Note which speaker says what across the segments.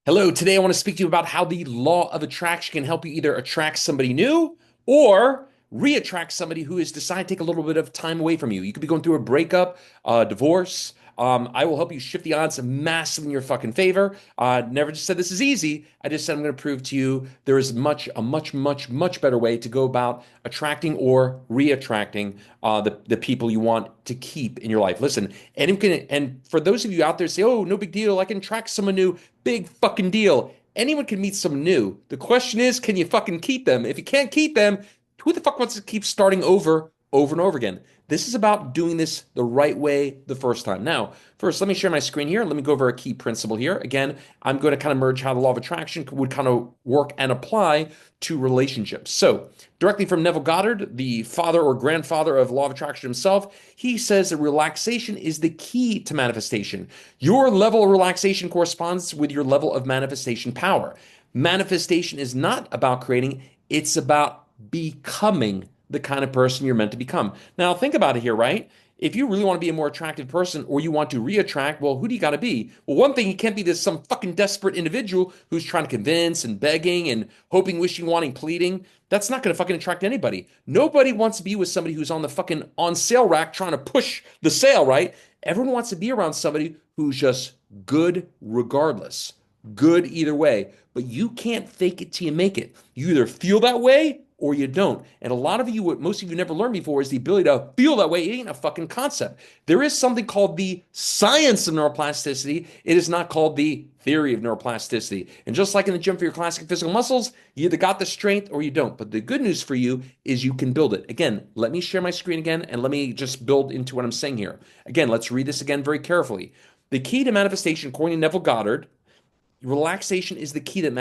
Speaker 1: Hello, today I want to speak to you about how the law of attraction can help you either attract somebody new or re-attract somebody who has decided to take a little bit of time away from you. You could be going through a breakup, a divorce. I will help you shift the odds massively in your fucking favor. Never just said this is easy. I just said I'm going to prove to you there is much better way to go about attracting or re-attracting the people you want to keep in your life. Listen, and for those of you out there say, oh, no big deal, I can attract someone new. Big fucking deal. Anyone can meet someone new. The question is, can you fucking keep them? If you can't keep them, who the fuck wants to keep starting over and over again? This is about doing this the right way the first time. Now, first, let me share my screen here. Let me go over a key principle here. Again, I'm going to kind of merge how the law of attraction would kind of work and apply to relationships. So, directly from Neville Goddard, the father or grandfather of law of attraction himself, he says that relaxation is the key to manifestation. Your level of relaxation corresponds with your level of manifestation power. Manifestation is not about creating, it's about becoming the kind of person you're meant to become. Now, think about it here, right? If you really want to be a more attractive person or you want to re-attract, well, who do you got to be? Well, one thing, you can't be this some fucking desperate individual who's trying to convince and begging and hoping, wishing, wanting, pleading. That's not going to fucking attract anybody. Nobody wants to be with somebody who's on the fucking on sale rack trying to push the sale, right? Everyone wants to be around somebody who's just good regardless, good either way. But you can't fake it till you make it. You either feel that way or you don't. And a lot of you, what most of you never learned before, is the ability to feel that way. It ain't a fucking concept. There is something called the science of neuroplasticity. It is not called the theory of neuroplasticity. And just like in the gym for your classic physical muscles, you either got the strength or you don't. But the good news for you is you can build it. Again, let me share my screen again and let me just build into what I'm saying here. Again, let's read this again very carefully. The key to manifestation, according to Neville Goddard, relaxation is the key to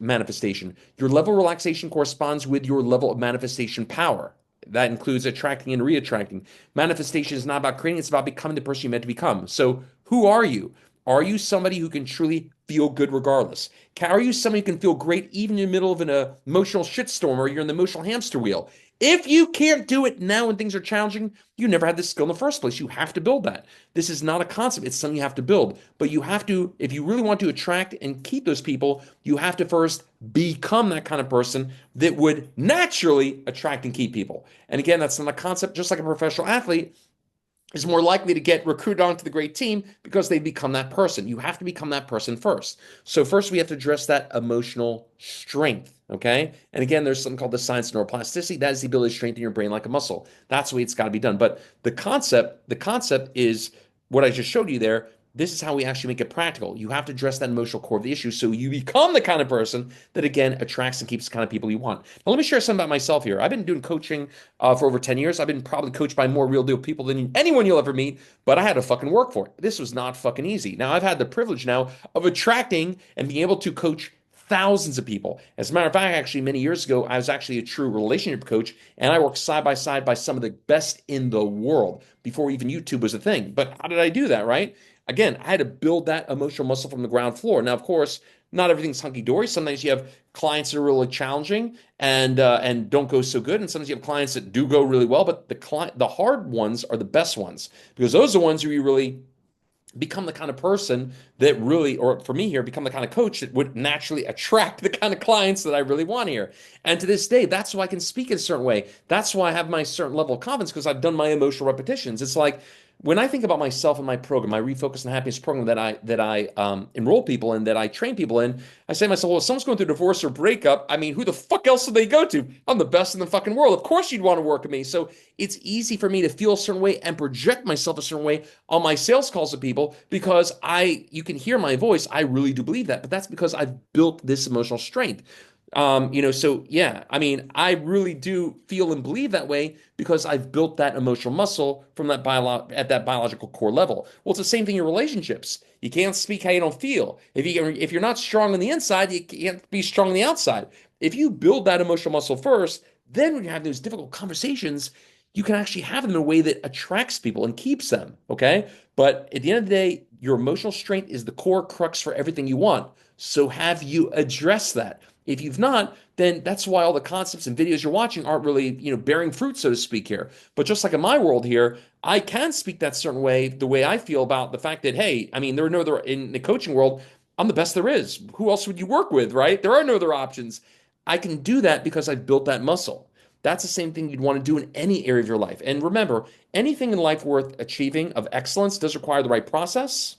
Speaker 1: manifestation. Your level of relaxation corresponds with your level of manifestation power. That includes attracting and re-attracting. Manifestation is not about creating, it's about becoming the person you're meant to become. So, who are you? Are you somebody who can truly feel good regardless? Are you somebody who can feel great even in the middle of an emotional shitstorm or you're in the emotional hamster wheel? If you can't do it now when things are challenging, you never had this skill in the first place. You have to build that. This is not a concept. It's something you have to build. But you have to, if you really want to attract and keep those people, you have to first become that kind of person that would naturally attract and keep people. And again, that's not a concept. Just like a professional athlete is more likely to get recruited onto the great team because they become that person. You have to become that person first. So first we have to address that emotional strength, okay? And again, there's something called the science of neuroplasticity. That is the ability to strengthen your brain like a muscle. That's the way it's got to be done. But the concept is what I just showed you there. This is how we actually make it practical. You have to address that emotional core of the issue so you become the kind of person that, again, attracts and keeps the kind of people you want. Now, let me share something about myself here. I've been doing coaching for over 10 years. I've been probably coached by more real deal people than anyone you'll ever meet, but I had to fucking work for it. This was not fucking easy. Now, I've had the privilege now of attracting and being able to coach thousands of people. As a matter of fact, actually, many years ago, I was actually a true relationship coach, and I worked side by side by some of the best in the world before even YouTube was a thing. But how did I do that, right? Again, I had to build that emotional muscle from the ground floor. Now, of course, not everything's hunky dory. Sometimes you have clients that are really challenging and don't go so good, and sometimes you have clients that do go really well. But the hard ones are the best ones because those are the ones where you really become the kind of person that really, or for me here, become the kind of coach that would naturally attract the kind of clients that I really want here. And to this day, that's why I can speak in a certain way. That's why I have my certain level of confidence because I've done my emotional repetitions. It's like when I think about myself and my program, my Refocus on Happiness program that I enroll people in, that I train people in, I say to myself, well, if someone's going through a divorce or breakup, I mean, who the fuck else would they go to? I'm the best in the fucking world. Of course you'd want to work with me. So it's easy for me to feel a certain way and project myself a certain way on my sales calls to people because you can hear my voice. I really do believe that, but that's because I've built this emotional strength. So yeah, I mean, I really do feel and believe that way because I've built that emotional muscle from that at that biological core level. Well, it's the same thing in relationships. You can't speak how you don't feel. If you're not strong on the inside, you can't be strong on the outside. If you build that emotional muscle first, then when you have those difficult conversations, you can actually have them in a way that attracts people and keeps them. Okay. But at the end of the day, your emotional strength is the core crux for everything you want. So have you addressed that? If you've not, then that's why all the concepts and videos you're watching aren't really, bearing fruit, so to speak here. But just like in my world here, I can speak that certain way, the way I feel about the fact that, hey, I mean, there are no other in the coaching world. I'm the best there is. Who else would you work with, right? There are no other options. I can do that because I've built that muscle. That's the same thing you'd want to do in any area of your life. And remember, anything in life worth achieving of excellence does require the right process,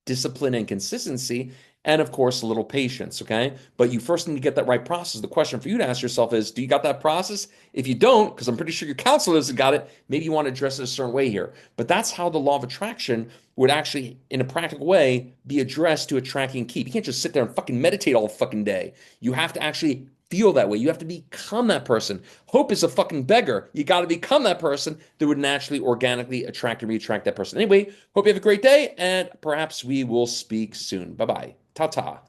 Speaker 1: discipline and consistency, and of course, a little patience. Okay. But you first need to get that right process. The question for you to ask yourself is, do you got that process? If you don't, because I'm pretty sure your counselor hasn't got it, maybe you want to address it a certain way here. But that's how the law of attraction would actually, in a practical way, be addressed to attract and keep. You can't just sit there and fucking meditate all fucking day. You have to actually feel that way. You have to become that person. Hope is a fucking beggar. You got to become that person that would naturally, organically attract and reattract that person. Anyway, hope you have a great day, and perhaps we will speak soon. Bye bye. Ta ta.